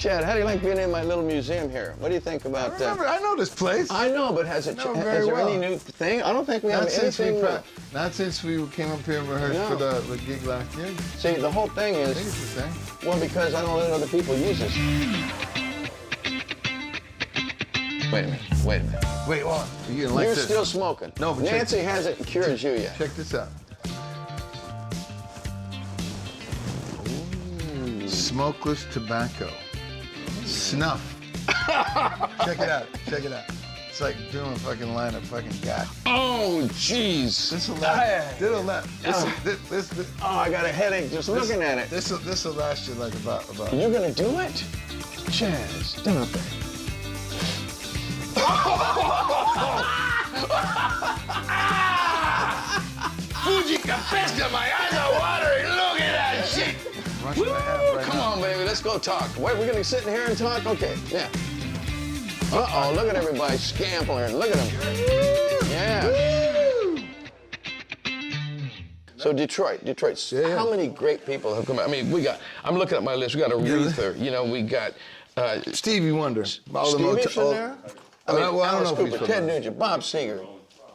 Chad, how do you like being in my little museum here? What do you think about... I know this place. I know, but has there any new thing? I don't think we have anything... Not since we came up here and rehearsed for the gig last year. See, the whole thing is... I think it's the same. Well, because I don't let other people use this. Wait a minute. Wait, hold on. You're like You're this. still smoking. No, but Nancy hasn't cured you yet. Check this out. Ooh. Smokeless tobacco. Snuff. Check it out. It's like doing a fucking line of fucking gas. Oh, jeez. This'll last. This. Oh, I got a headache just looking at it. This'll last you like about. You're gonna do it? Chaz, stop it. Fuji Capesca, my eyes are watering. Look at that shit. Come on, baby, let's go talk. Wait, we're gonna sit in here and talk? Okay, yeah. Uh-oh, look at everybody scampering. Look at them. Yeah. So Detroit. Yeah. How many great people have come out? I mean, I'm looking at my list. We got Aretha, we got... Stevie Wonder. Stevie's in there? I mean, well, I don't know Cooper, if he's Ted Nugent, Bob Seger,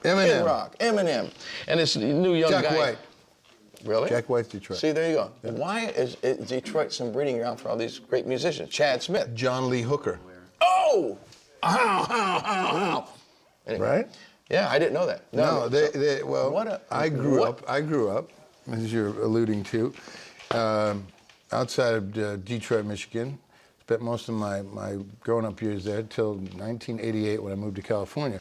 Eminem. Kid Rock, Eminem, and this new young guy. Jack White. Really? Jack White's Detroit. See, there you go. Yeah. Why is Detroit some breeding ground for all these great musicians? Chad Smith. John Lee Hooker. Oh! Anyway. Right? Yeah, I didn't know that. I grew up, as you're alluding to, outside of Detroit, Michigan. Spent most of my growing up years there till 1988 when I moved to California.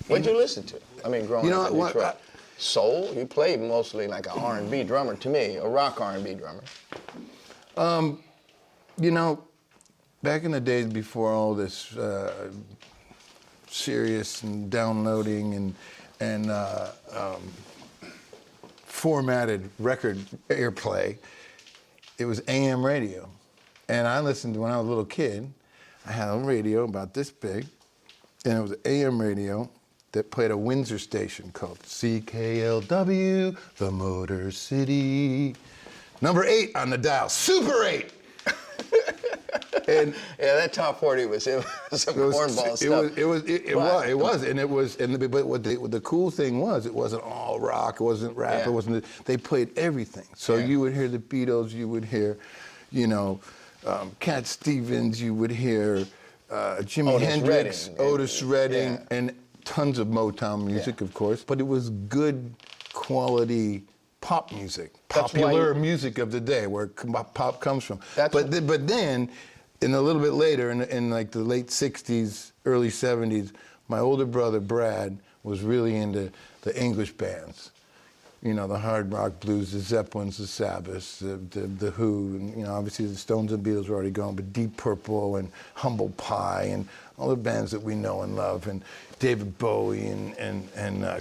What'd you listen to? I mean, growing up in Detroit. Soul? You played mostly like an R&B drummer to me, a rock R&B drummer. Back in the days before all this serious and downloading and formatted record airplay, it was AM radio. And I listened to, when I was a little kid, I had a radio about this big, and it was an AM radio that played a Windsor station called CKLW, the Motor City. Number 8 on the dial, Super 8. And yeah, that top 40 was some cornball stuff. But what the cool thing was, it wasn't all rock, it wasn't rap, it wasn't. They played everything. So you would hear the Beatles, you would hear, Cat Stevens, you would hear Jimi Hendrix, Otis Redding, and tons of Motown music, of course. But it was good quality pop music, popular music of the day, where pop comes from. But then, in a little bit later, in like the late 60s, early 70s, my older brother, Brad, was really into the English bands. The hard rock blues, the Zeppelins, the Sabbaths, the Who, and, obviously the Stones and Beatles were already gone, but Deep Purple and Humble Pie and all the bands that we know and love, and David Bowie and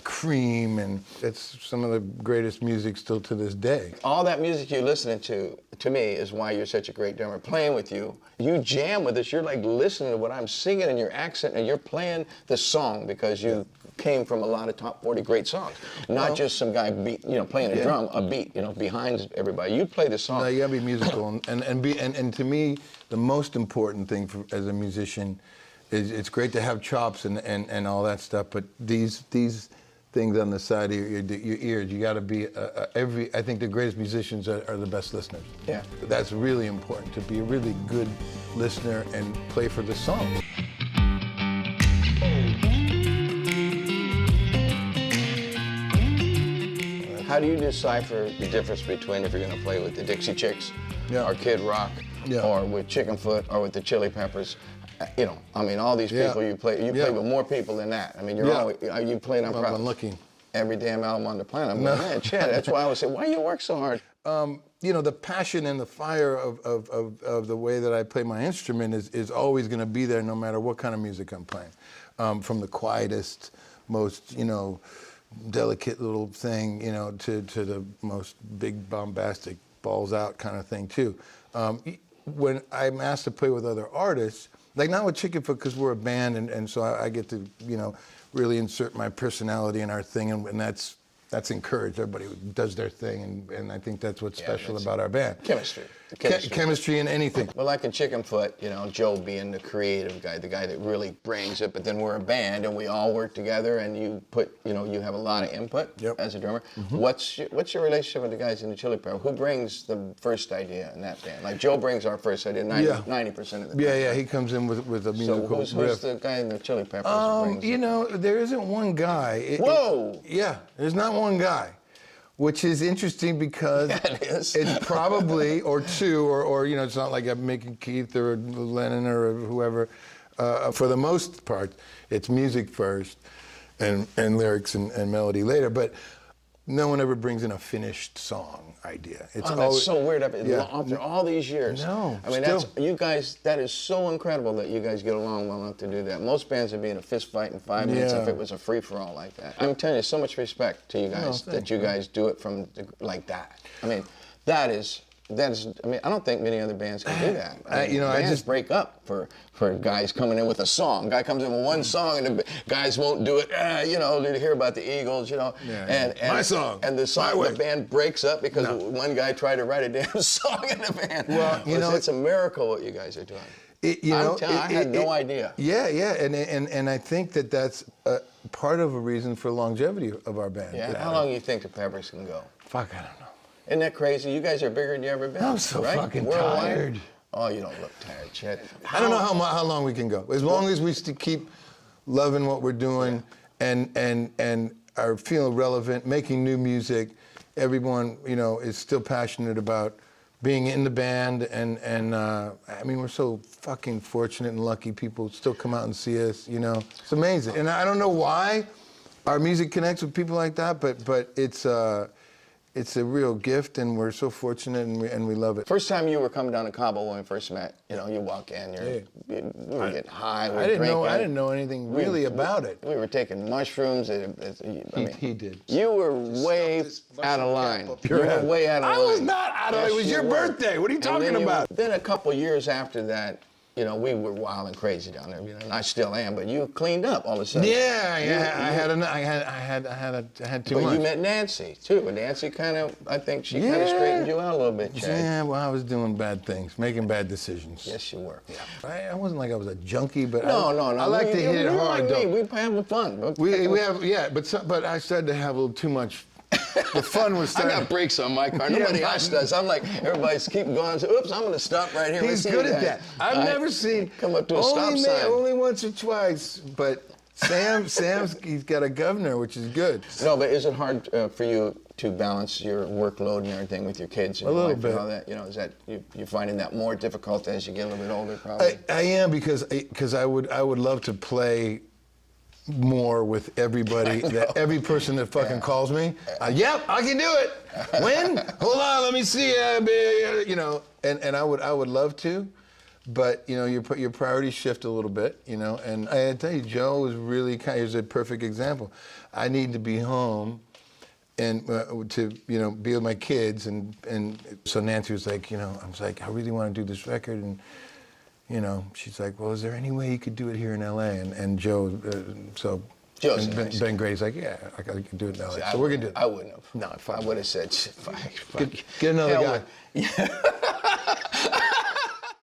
Cream, and it's some of the greatest music still to this day. All that music you're listening to me, is why you're such a great drummer. Playing with you, you jam with us. You're like listening to what I'm singing in your accent, and you're playing the song because you came from a lot of top 40 great songs. Not just some guy playing a drum, a beat, behind everybody. You play the song. No, you gotta be musical, and to me, the most important thing as a musician is it's great to have chops and all that stuff, but these things on the side of your ears, you gotta be I think the greatest musicians are the best listeners. Yeah. That's really important, to be a really good listener and play for the song. How do you decipher the difference between if you're going to play with the Dixie Chicks or Kid Rock or with Chickenfoot or with the Chili Peppers? All these people you play with more people than that. I mean, you played on every damn album on the planet. I'm like, man, Chad, that's why I would say, why do you work so hard? The passion and the fire of the way that I play my instrument is always going to be there no matter what kind of music I'm playing. From the quietest, most, delicate little thing, to the most big bombastic balls out kind of thing too. When I'm asked to play with other artists, like not with Chickenfoot because we're a band and so I get to, really insert my personality in our thing and that's that's encouraged. Everybody does their thing, and I think that's what's special about our band. Chemistry. Chemistry in anything. Well, like in Chickenfoot, you know, Joe being the creative guy, the guy that really brings it, but then we're a band and we all work together and you have a lot of input as a drummer. What's your relationship with the guys in the Chili Peppers? Who brings the first idea in that band? Like Joe brings our first idea 90% of the time. Yeah, he comes in with a musical So who's the guy in the Chili Peppers? You know, there isn't one guy. Whoa! There's not one guy. Which is interesting because it's probably, or two, or you know, it's not like I'm making Keith or Lennon or whoever. For the most part, it's music first and lyrics and melody later. But no one ever brings in a finished song idea. It's that's so weird. After all these years. No, I mean, that is so incredible that you guys get along well enough to do that. Most bands would be in a fist fight in 5 minutes if it was a free-for-all like that. I'm telling you, so much respect to you guys that you guys do it like that. I mean, that is, I mean, I don't think many other bands can do that. I mean, I just break up for guys coming in with a song. Guy comes in with one song and the guys won't do it. You know, they hear about the Eagles, you know. And my song. And the band breaks up because one guy tried to write a damn song in the band. Well, you know, it's a miracle what you guys are doing. I had no idea. Yeah, and I think that's part of a reason for longevity of our band. Yeah. How long do you think the Peppers can go? Fuck, I don't know. Isn't that crazy? You guys are bigger than you ever been. I'm so fucking tired. Oh, you don't look tired, Chet. I don't know how long we can go. As long as we keep loving what we're doing and are feeling relevant, making new music. Everyone, you know, is still passionate about being in the band, and I mean, we're so fucking fortunate and lucky. People still come out and see us. You know, it's amazing. And I don't know why our music connects with people like that, but it's a real gift, and we're so fortunate, and we love it. First time you were coming down to Cabo when we first met, you know, you walk in, we were getting high, we were drinking. I didn't know anything really about it. We were taking mushrooms. He did. You were way out of line. You were way out of line. I was not out of line. It was your birthday. What are you talking about? Then a couple years after that, you know, we were wild and crazy down there. You know, and I still am, but you cleaned up all of a sudden. I had too much. But you met Nancy too, and Nancy I think she kind of straightened you out a little bit, Chad. Yeah, well, I was doing bad things, making bad decisions. Yes, you were. Yeah. I wasn't like I was a junkie, but no. I like to hit it hard, though. We having fun. But I started to have a little too much. The fun was starting. I got brakes on my car. Nobody else does. I'm like, everybo's keeping going. So, oops, I'm going to stop right here. He's good at that. I've never seen come up to a stop sign. Only once or twice, but he's got a governor, which is good. No, but is it hard for you to balance your workload and everything with your kids and a your little wife bit. And all that? You know, is that you're finding that more difficult as you get a little bit older, probably? I am because I would love to play more with everybody, every person that fucking calls me. Yep, I can do it. When? Hold on, let me see. You know, and I would love to, but you know, your priorities shift a little bit. You know, and I tell you, Joe is really he's a perfect example. I need to be home and to be with my kids, and so Nancy was like, I was like, I really want to do this record, and she's like, well, is there any way you could do it here in L.A.? And Joe, Joe's Ben Grady's like, yeah, I can do it in L.A. So we're gonna do it. I wouldn't have. No, I would have said, get another guy.